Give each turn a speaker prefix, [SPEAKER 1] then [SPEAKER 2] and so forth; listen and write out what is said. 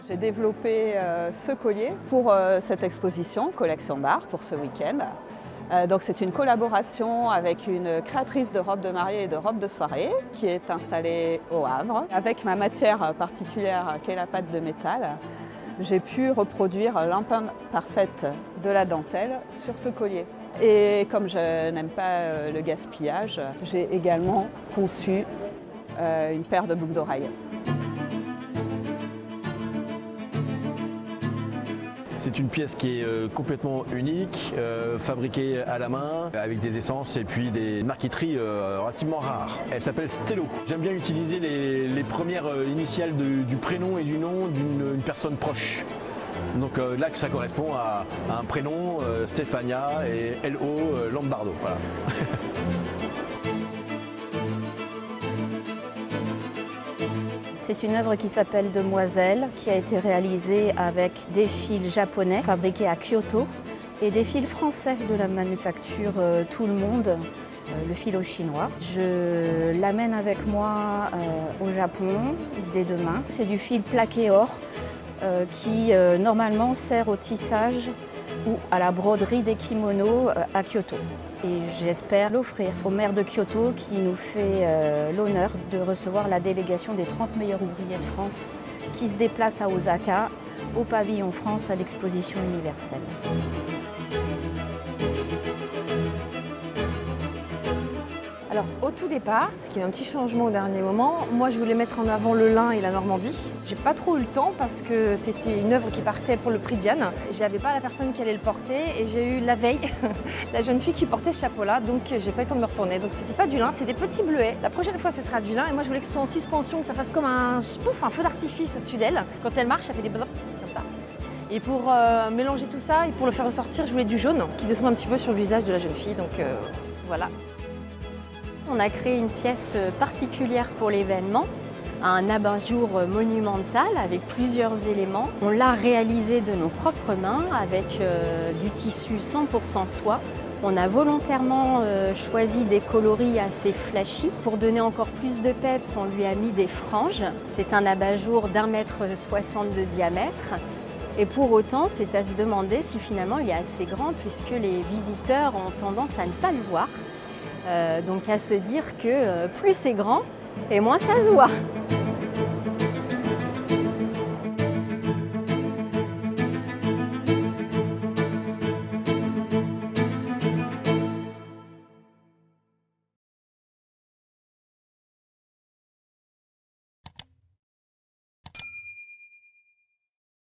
[SPEAKER 1] J'ai développé ce collier pour cette exposition Collection d'art pour ce week-end. Donc c'est une collaboration avec une créatrice de robes de mariée et de robes de soirée qui est installée au Havre. Avec ma matière particulière qui est la pâte de métal, j'ai pu reproduire l'empreinte parfaite de la dentelle sur ce collier. Et comme je n'aime pas le gaspillage, j'ai également conçu une paire de boucles d'oreilles.
[SPEAKER 2] C'est une pièce qui est complètement unique, fabriquée à la main, avec des essences et puis des marqueteries relativement rares. Elle s'appelle Stello. J'aime bien utiliser les premières initiales du prénom et du nom d'une personne proche. Donc là, ça correspond à un prénom, Stéphania, et L.O. Lombardo. Voilà.
[SPEAKER 3] C'est une œuvre qui s'appelle Demoiselle, qui a été réalisée avec des fils japonais fabriqués à Kyoto et des fils français de la manufacture Tout le Monde, le fil chinois. Je l'amène avec moi au Japon dès demain. C'est du fil plaqué or qui normalement sert au tissage ou à la broderie des kimonos à Kyoto. Et j'espère l'offrir au maire de Kyoto qui nous fait l'honneur de recevoir la délégation des 30 meilleurs ouvriers de France qui se déplacent à Osaka, au pavillon France, à l'exposition universelle.
[SPEAKER 4] Alors au tout départ, parce qu'il y a eu un petit changement au dernier moment, moi je voulais mettre en avant le lin et la Normandie. J'ai pas trop eu le temps parce que c'était une œuvre qui partait pour le prix Diane. J'avais pas la personne qui allait le porter et j'ai eu la veille la jeune fille qui portait ce chapeau-là, donc j'ai pas eu le temps de me retourner. Donc c'était pas du lin, c'est des petits bleuets. La prochaine fois ce sera du lin et moi je voulais que ce soit en suspension, que ça fasse comme un feu d'artifice au-dessus d'elle. Quand elle marche, ça fait des comme ça. Et pour mélanger tout ça et pour le faire ressortir, je voulais du jaune qui descend un petit peu sur le visage de la jeune fille, donc voilà.
[SPEAKER 5] On a créé une pièce particulière pour l'événement, un abat-jour monumental avec plusieurs éléments. On l'a réalisé de nos propres mains avec du tissu 100% soie. On a volontairement choisi des coloris assez flashy. Pour donner encore plus de peps, on lui a mis des franges. C'est un abat-jour d'1,60 m de diamètre. Et pour autant, c'est à se demander si finalement il est assez grand puisque les visiteurs ont tendance à ne pas le voir. Donc à se dire que plus c'est grand et moins ça se voit.